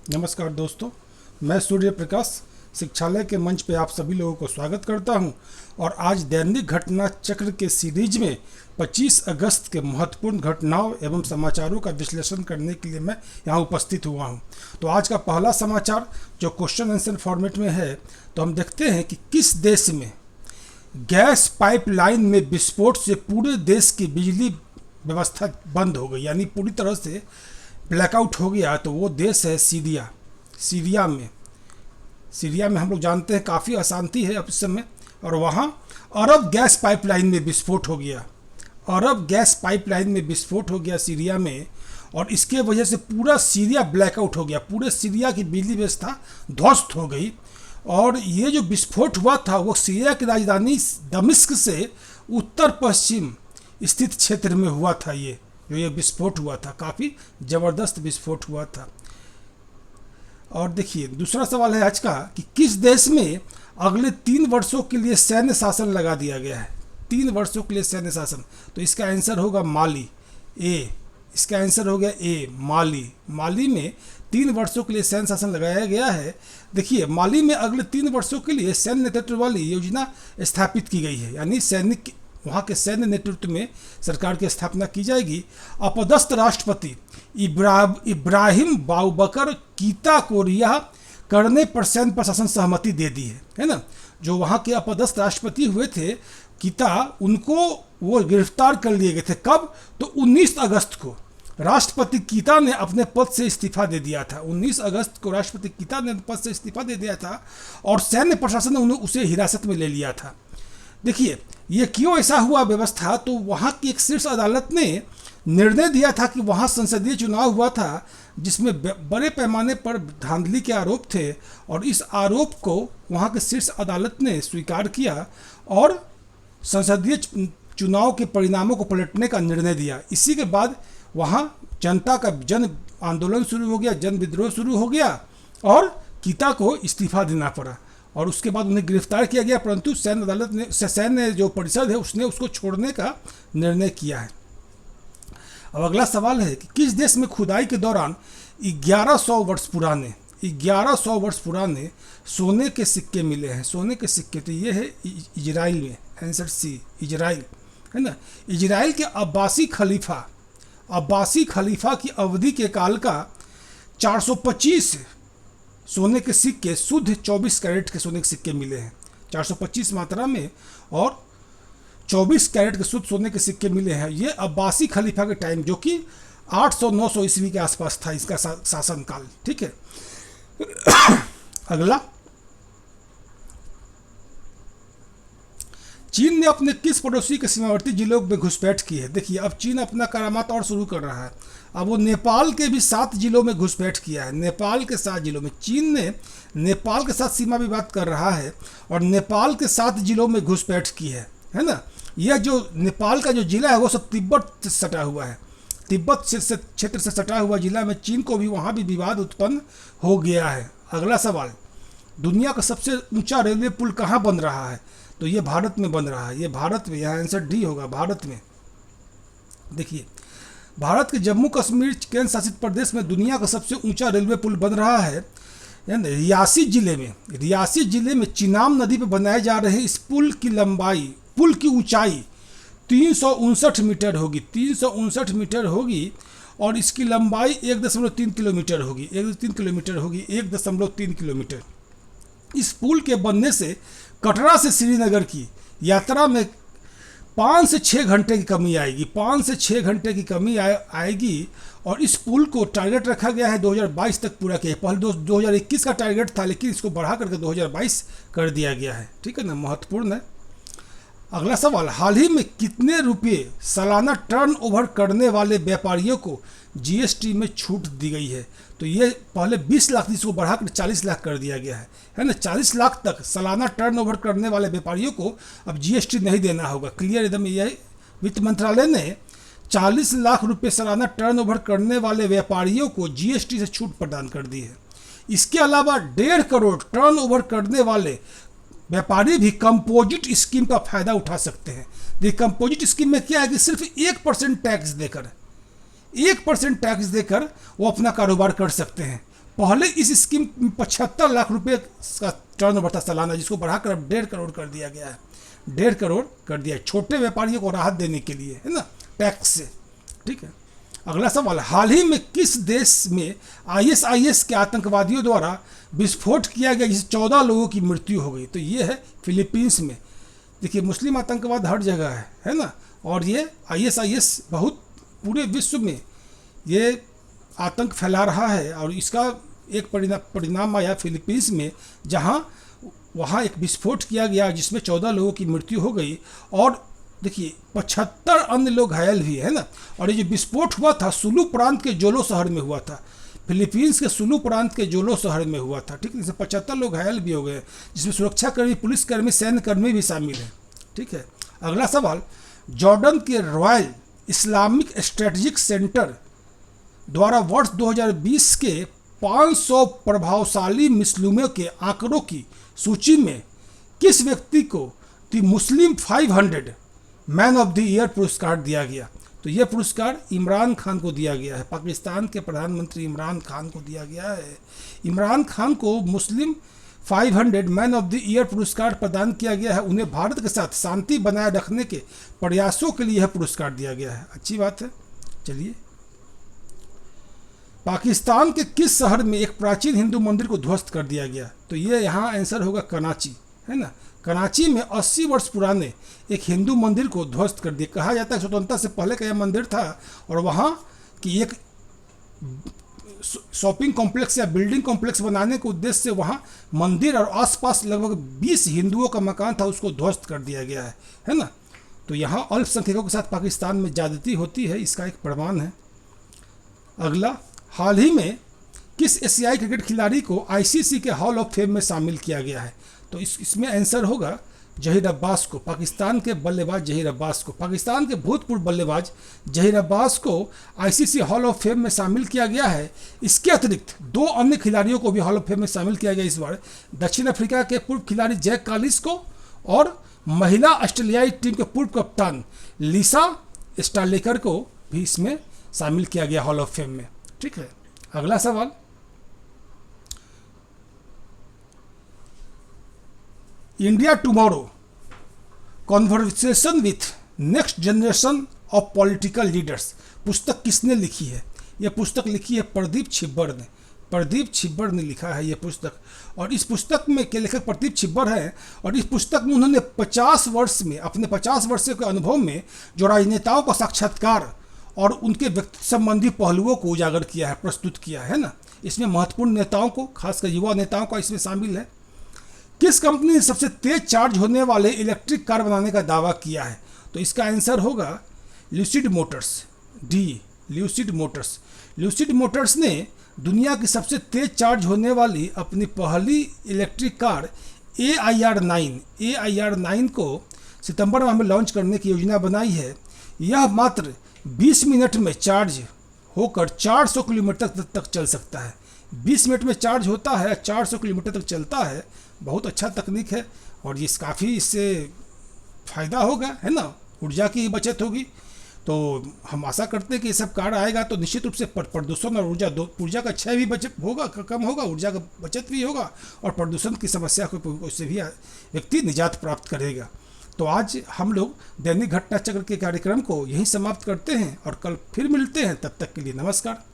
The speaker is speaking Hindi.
नमस्कार दोस्तों, मैं सूर्य प्रकाश शिक्षालय के मंच पे आप सभी लोगों को स्वागत करता हूं। और आज दैनिक घटना चक्र के सीरीज में 25 अगस्त के महत्वपूर्ण घटनाओं एवं समाचारों का विश्लेषण करने के लिए मैं यहां उपस्थित हुआ हूं। तो आज का पहला समाचार जो क्वेश्चन आंसर फॉर्मेट में है, तो हम देखते हैं कि किस देश में गैस पाइपलाइन में विस्फोट से पूरे देश की बिजली व्यवस्था बंद हो गई, यानी पूरी तरह से ब्लैकआउट हो गया। तो वो देश है सीरिया। सीरिया में हम लोग जानते हैं काफ़ी अशांति है अब इस समय, और वहाँ अरब गैस पाइपलाइन में विस्फोट हो गया। अरब गैस पाइपलाइन में विस्फोट हो गया सीरिया में, और इसके वजह से पूरा सीरिया ब्लैकआउट हो गया। पूरे सीरिया की बिजली व्यवस्था ध्वस्त हो गई। और ये जो विस्फोट हुआ था वो सीरिया की राजधानी दमिश्क से उत्तर पश्चिम स्थित क्षेत्र में हुआ था। ये विस्फोट हुआ था, काफ़ी ज़बरदस्त विस्फोट हुआ था। और देखिए दूसरा सवाल है आज का कि किस देश में अगले 3 वर्षों के लिए सैन्य शासन लगा दिया गया है। 3 वर्षों के लिए सैन्य शासन, तो इसका आंसर होगा माली। इसका आंसर हो गया ए, माली में 3 वर्षों के लिए सैन्य शासन लगाया गया है। देखिए माली में अगले 3 वर्षों के लिए सैन्य नेतृत्व वाली योजना स्थापित की गई है, यानी सैनिक वहाँ के सैन्य नेतृत्व में सरकार की स्थापना की जाएगी। अपदस्थ राष्ट्रपति इब्राहिम बाउबकर कीता को रिहा करने पर सैन्य प्रशासन सहमति दे दी है ना। जो वहाँ के अपदस्थ राष्ट्रपति हुए थे कीता, उनको वो गिरफ्तार कर लिए गए थे। कब? तो 19 अगस्त को राष्ट्रपति कीता ने अपने पद से इस्तीफा दे दिया था। 19 अगस्त को राष्ट्रपति कीता ने पद से इस्तीफा दे दिया था और सैन्य प्रशासन ने उसे हिरासत में ले लिया था। देखिए ये क्यों ऐसा हुआ व्यवस्था, तो वहाँ की एक शीर्ष अदालत ने निर्णय दिया था कि वहाँ संसदीय चुनाव हुआ था जिसमें बड़े पैमाने पर धांधली के आरोप थे, और इस आरोप को वहाँ के शीर्ष अदालत ने स्वीकार किया और संसदीय चुनाव के परिणामों को पलटने का निर्णय दिया। इसी के बाद वहाँ जनता का जन आंदोलन शुरू हो गया, जन विद्रोह शुरू हो गया और कीता को इस्तीफा देना पड़ा और उसके बाद उन्हें गिरफ्तार किया गया। परंतु सैन्य अदालत ने, सैन्य जो परिषद है उसने उसको छोड़ने का निर्णय किया है। अब अगला सवाल है कि किस देश में खुदाई के दौरान 1100 वर्ष पुराने सोने के सिक्के मिले हैं। सोने के सिक्के, तो ये है इजराइल में। आंसर सी, इजराइल है ना। इजराइल के अब्बासी खलीफा की अवधि के काल का 425 सोने के सिक्के, शुद्ध 24 कैरेट के सोने के सिक्के मिले हैं। 425 मात्रा में और 24 कैरेट के शुद्ध सोने के सिक्के मिले हैं। ये अब्बासी खलीफा के टाइम, जो कि 800-900 ईस्वी के आसपास था इसका शासनकाल। ठीक है। अगला, चीन ने अपने किस पड़ोसी के सीमावर्ती जिलों में घुसपैठ की है। देखिए अब चीन अपना करामात और शुरू कर रहा है। अब वो नेपाल के भी 7 जिलों में घुसपैठ किया है। नेपाल के 7 जिलों में चीन ने नेपाल के साथ सीमा विवाद कर रहा है और नेपाल के 7 जिलों में घुसपैठ की है ना। यह जो नेपाल का जो जिला है वो सब तिब्बत से सटा हुआ है। तिब्बत से क्षेत्र से सटा हुआ जिला में चीन को भी वहाँ भी विवाद उत्पन्न हो गया है। अगला सवाल, दुनिया का सबसे ऊंचा रेलवे पुल कहाँ बन रहा है। तो ये भारत में बन रहा है। ये भारत में, यहाँ आंसर डी होगा, भारत में। देखिए भारत के जम्मू कश्मीर केंद्र शासित प्रदेश में दुनिया का सबसे ऊंचा रेलवे पुल बन रहा है रियासी जिले में चिनाब नदी पर बनाए जा रहे इस पुल की ऊंचाई 359 मीटर होगी। 359 मीटर होगी और इसकी लंबाई 1.3 किलोमीटर होगी। 1.3 किलोमीटर। इस पुल के बनने से कटरा से श्रीनगर की यात्रा में 5 से 6 घंटे की कमी आएगी। 5 से 6 घंटे की कमी आएगी। और इस पुल को टारगेट रखा गया है 2022 तक पूरा किया। पहले 2021 का टारगेट था, लेकिन इसको बढ़ा करके 2022 कर दिया गया है। ठीक है ना, महत्वपूर्ण है। अगला सवाल, हाल ही में कितने रुपये सालाना टर्न ओवर करने वाले व्यापारियों को जीएसटी में छूट दी गई है। तो ये पहले 20 लाख थी, इसको बढ़ाकर 40 लाख कर दिया गया है ना। 40 लाख तक सालाना टर्न ओवर करने वाले व्यापारियों को अब जीएसटी नहीं देना होगा। क्लियर एकदम। यह वित्त मंत्रालय ने 40 लाख रुपये सालाना टर्न ओवर करने वाले व्यापारियों को जीएसटी से छूट प्रदान कर दी है। इसके अलावा 1.5 करोड़ टर्न ओवर करने वाले व्यापारी भी कंपोजिट स्कीम का फायदा उठा सकते हैं। देखिए कंपोजिट स्कीम में क्या है कि सिर्फ 1% टैक्स देकर वो अपना कारोबार कर सकते हैं। पहले इस स्कीम में 75 लाख रुपए का टर्नओवर था सालाना, जिसको बढ़ाकर अब 1.5 करोड़ कर दिया गया है। 1.5 करोड़ कर दिया है छोटे व्यापारियों को राहत देने के लिए, है ना, टैक्स से। ठीक है, अगला सवाल, हाल ही में किस देश में आईएसआईएस के आतंकवादियों द्वारा विस्फोट किया गया जिससे 14 लोगों की मृत्यु हो गई? तो ये है फिलीपींस में। देखिए, मुस्लिम आतंकवाद हर जगह है ना, और ये आईएसआईएस बहुत पूरे विश्व में ये आतंक फैला रहा है, और इसका एक परिणाम आया फिलीपींस में, जहां वहां एक विस्फोट किया गया जिसमें 14 लोगों की मृत्यु हो गई, और देखिए 75 अन्य लोग घायल भी है ना। और ये जो विस्फोट हुआ था सुलू प्रांत के जोलो शहर में हुआ था, फिलीपींस के सुलू प्रांत के जोलो शहर में हुआ था। ठीक है, इसमें 75 लोग घायल भी हो गए, जिसमें सुरक्षाकर्मी, पुलिसकर्मी, सैन्यकर्मी भी शामिल हैं। ठीक है, अगला सवाल, जॉर्डन के रॉयल इस्लामिक स्ट्रेटेजिक सेंटर द्वारा वर्ष 2020 के 500 प्रभावशाली मुस्लिमों के आंकड़ों की सूची में किस व्यक्ति को the Muslim 500 man of the year पुरस्कार दिया गया? तो यह पुरस्कार इमरान खान को दिया गया है, पाकिस्तान के प्रधानमंत्री इमरान खान को दिया गया है। इमरान खान को मुस्लिम 500 मैन ऑफ द ईयर पुरस्कार प्रदान किया गया है। उन्हें भारत के साथ शांति बनाए रखने के प्रयासों के लिए यह पुरस्कार दिया गया है। अच्छी बात है। चलिए, पाकिस्तान के किस शहर में एक प्राचीन हिंदू मंदिर को ध्वस्त कर दिया गया? तो ये यहाँ आंसर होगा कराची, है ना। कराची में 80 वर्ष पुराने एक हिंदू मंदिर को ध्वस्त कर दिया। कहा जाता है स्वतंत्रता से पहले का यह मंदिर था, और वहाँ की एक शॉपिंग कॉम्प्लेक्स या बिल्डिंग कॉम्प्लेक्स बनाने के उद्देश्य से वहाँ मंदिर और आसपास लगभग 20 हिंदुओं का मकान था, उसको ध्वस्त कर दिया गया है ना। तो यहाँ अल्पसंख्यकों के साथ पाकिस्तान में ज्यादती होती है, इसका एक प्रमाण है। अगला, हाल ही में किस एशियाई क्रिकेट खिलाड़ी को आईसीसी के हॉल ऑफ फेम में शामिल किया गया है? तो इसमें आंसर होगा जहीर अब्बास को, पाकिस्तान के बल्लेबाज जहीर अब्बास को। पाकिस्तान के भूतपूर्व बल्लेबाज जहीर अब्बास को आईसीसी हॉल ऑफ फेम में शामिल किया गया है। इसके अतिरिक्त 2 अन्य खिलाड़ियों को भी हॉल ऑफ फेम में शामिल किया गया इस बार। दक्षिण अफ्रीका के पूर्व खिलाड़ी जैक कालिस को, और महिला ऑस्ट्रेलियाई टीम के पूर्व कप्तान लिसा स्टार्लेकर को भी इसमें शामिल किया गया हॉल ऑफ फेम में। ठीक है, अगला सवाल, India tomorrow conversation with next generation of political leaders पुस्तक किसने लिखी है? यह पुस्तक लिखी है प्रदीप छिब्बर ने। प्रदीप छिब्बर ने लिखा है यह पुस्तक, और इस पुस्तक में के लेखक प्रदीप छिब्बर हैं, और इस पुस्तक में उन्होंने 50 वर्ष में, अपने 50 वर्ष के अनुभव में जो राजनेताओं का साक्षात्कार और उनके व्यक्ति संबंधी पहलुओं को उजागर किया है, प्रस्तुत किया है ना। इसमें महत्वपूर्ण नेताओं को, खासकर युवा नेताओं का इसमें शामिल है। किस कंपनी ने सबसे तेज चार्ज होने वाले इलेक्ट्रिक कार बनाने का दावा किया है? तो इसका आंसर होगा lucid Motors, D, lucid Motors. Lucid Motors ने दुनिया की सबसे तेज चार्ज होने वाली अपनी पहली इलेक्ट्रिक कार AIR9 को सितंबर माह में लॉन्च करने की योजना बनाई है। यह मात्र 20 मिनट में चार्ज होकर 400 किलोमीटर तक चल सकता है। 20 मिनट में चार्ज होता है, 400 किलोमीटर तक चलता है। बहुत अच्छा तकनीक है, और ये काफ़ी इससे फ़ायदा होगा, है ना, ऊर्जा की बचत होगी। तो हम आशा करते हैं कि ये सब कार आएगा तो निश्चित रूप से प्रदूषण और ऊर्जा का क्षय भी बचत होगा, कम होगा, ऊर्जा का बचत भी होगा, और प्रदूषण की समस्या को उससे भी व्यक्ति निजात प्राप्त करेगा। तो आज हम लोग दैनिक घटना चक्र के कार्यक्रम को यहीं समाप्त करते हैं, और कल फिर मिलते हैं। तब तक के लिए नमस्कार।